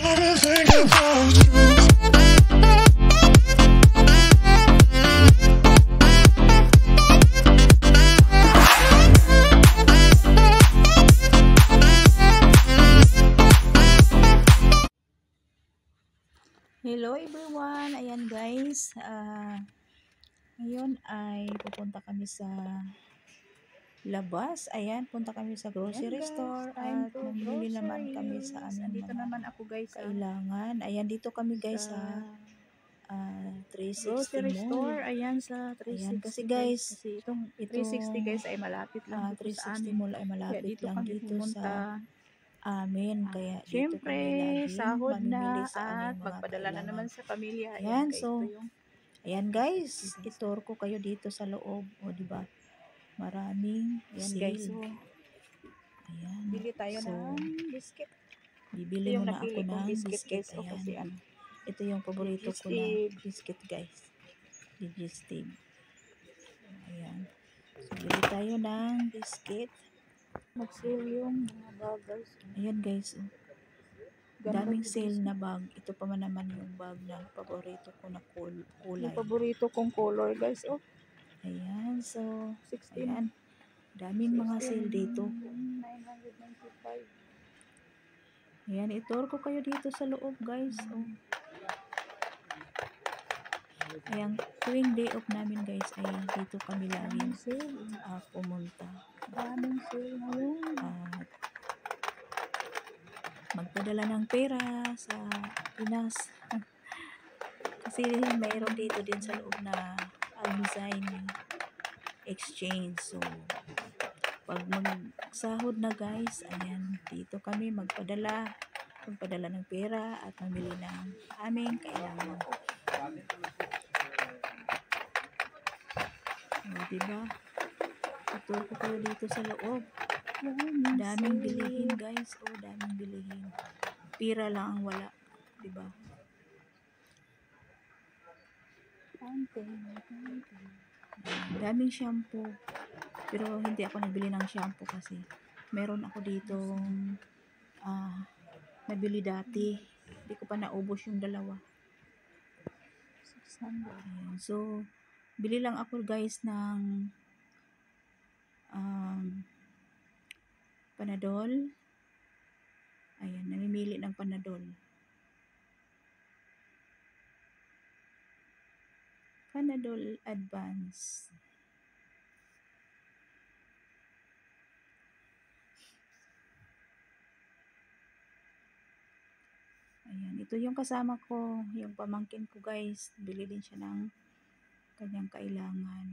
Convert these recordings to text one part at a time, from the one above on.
Hello everyone, ayan guys, ngayon ay pupunta kami sa labas. Ayan, punta kami sa grocery store at mamimili naman kami sa aming Andito mga naman ako guys kailangan. Ayan, dito kami guys sa 360 grocery Mall. store. Ayan sa 360. Ayan, kasi guys, kasi itong 360 guys ay malapit lang dito sa 360 amin. Mall ay Kaya malapit dito lang kami dito pumunta. sa amin. Kaya dito Siyempre, kami laging sahod mamimili na sa at aming mga magpadala na kailangan. naman sa pamilya. Ayan, Guys, so ito yung ayan guys, itur ko kayo dito sa loob. O diba? Maraming ayan sale. guys. So, ayan. bili tayo So, ng biscuit. bibili Ito yung muna ako napili kong ng biscuit biscuit. guys. Kasi Ayan. Ito yung paborito ko na biscuit guys. Digestive. Ayan. So, bili tayo ng biscuit. Mag-sale yung mga bag guys. Ayan guys. Daming sale na bag. Ito pa man naman yung bag na paborito ko na kulay. Yung paborito kong color guys. Ayan. So, 16. ayan. Daming mga sale dito. 995. Ayan, itur ko kayo dito sa loob guys. Ayan, tuwing day off namin guys ay dito kami laging pumunta. Daming sale ngayon. At magpadala ng pera sa Pinas. Kasi mayroon dito din sa loob na Almazine exchange. So, pag magsahod na guys, ayan, dito kami magpadala ng pera at mamili ng aming kailangan. Diba? Itur ko kayo dito sa loob. Daming bilihin guys. Daming bilihin. Pira lang ang wala. Diba? Daming shampoo. Pero hindi ako nabili ng shampoo kasi meron ako dito nabili dati. Hindi ko pa naubos yung dalawa. 600. Ayan. So, bili lang ako guys ng Panadol. Ayan, namimili ng Panadol. Panadol Advance. Ayan, ito yung kasama ko, yung pamangkin ko guys. Bili din siya ng kanyang kailangan.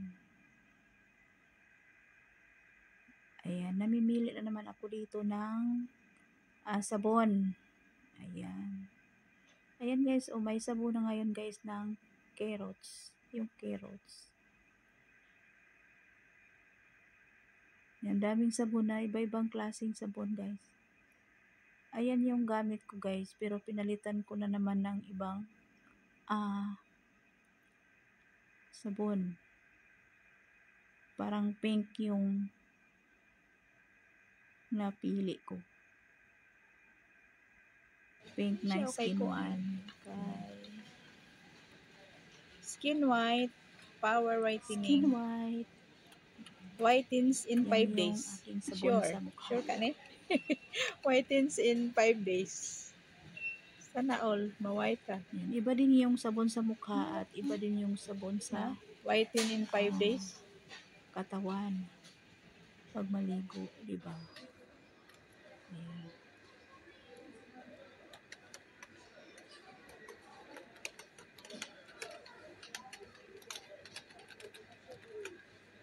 Ayan, namimili na naman ako dito ng sabon. Ayan. Ayan guys, may sabon na ngayon guys ng carrots. Yung carrots. Ayan, daming sabon na, iba-ibang klaseng sabon guys. Ayan yung gamit ko guys, pero pinalitan ko na naman ng ibang sabon. Parang pink yung napili ko. Pink na Skin White Power Skin Whitening. White. Whitens in 5 days. Sure. Sa mukha. Sure ka ne? Whitens in 5 days. Sana all, ma-white ka. Yan. Iba din yung sabon sa mukha at iba din yung sabon sa whiten in 5 days. Katawan. Pag maligo, di ba? Ayan.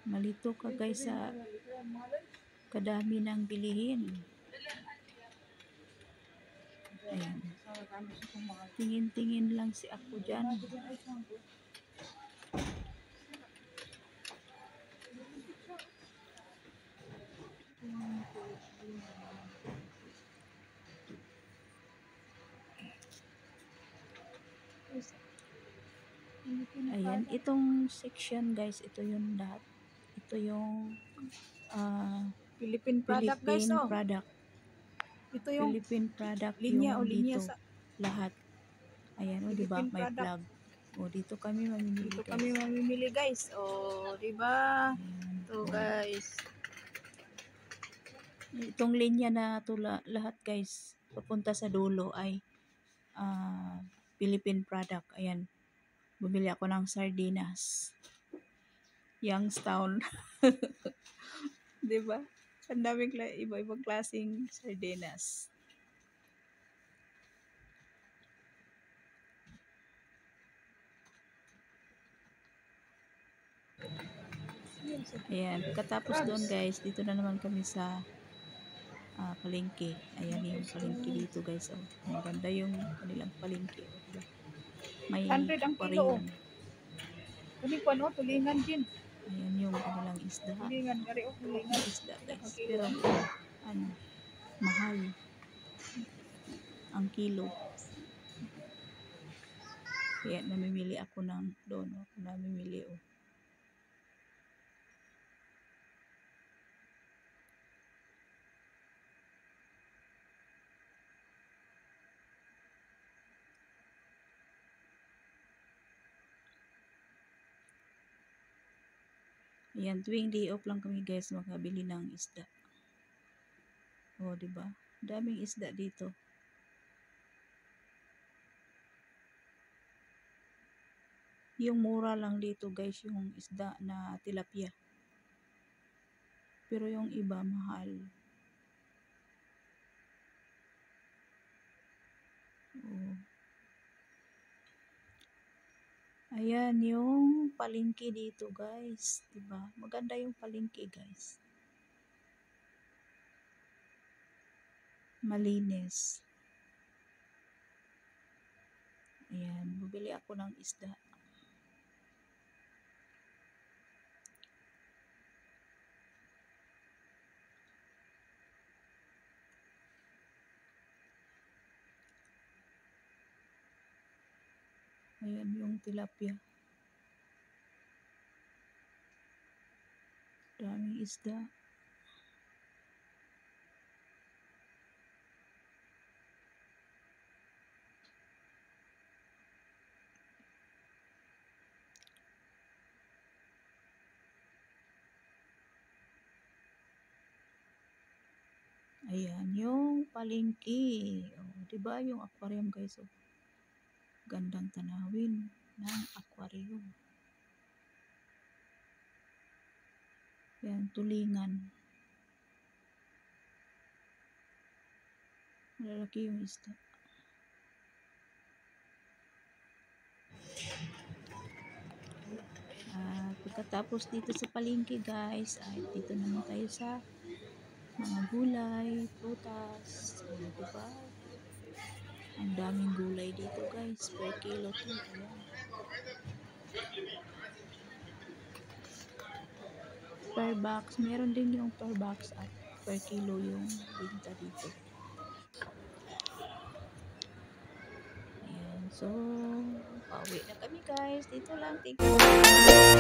Malito ka guys sa kadami ng bilihin. Ayan. Tingin-tingin lang si ako dyan. Ayan, itong section guys, ito yung lahat. Ito yung Philippine product guys. Product. Ito yung Philippine product linya yung linya dito. sa lahat. Ayan, o, di ba? Philippine May product. plug. O, dito kami mamimili, Dito guys. kami mamimili, guys. O, di ba? Ayan, Ito, o. guys. Itong linya na lahat, guys, papunta sa dulo ay Philippine product. Ayan, bumili ako ng sardinas. Youngstown. Di ba? Ang daming iba-ibang klaseng sardinas. Ayan, pagkatapos doon, guys, dito na naman kami sa palengke. Ayan yung palengke dito, guys. Oh, maganda yung kanilang palengke. Oh, diba? May 100 ang kilo. aquarium. Kunin ko, no? Tulingan din. Ayan yung kanilang isda. Tulingan, gari o tulingan. Isda, guys. Pero, ano, mahal ang kilo. Kaya namimili ako ng doon. Ako namimili, oh. Ayan, tuwing day off lang kami, guys, makabili ng isda. O, diba? Daming isda dito. Yung mura lang dito, guys, yung isda na tilapia. Pero yung iba, mahal. O. Ayan, yung palengke dito, guys. Diba? Maganda yung palengke, guys. Malinis. Ayan, bubili ako ng isda. Ayan yung tilapia. Daming isda. Ayan yung palengke. Oh, diba yung aquarium, guys? Oh, gandang tanawin ng aquarium. Ayan, tulingan. Malalaki yung isda. Pagkatapos dito sa palengke, guys, ay dito naman tayo sa mga gulay, prutas. Diba? Ang daming gulay dito, guys. Per kilo to. Ayan. Per box. Meron din yung per box at per kilo yung binta dito. Ayan. So, pauwi na kami, guys. Dito lang. Thank you.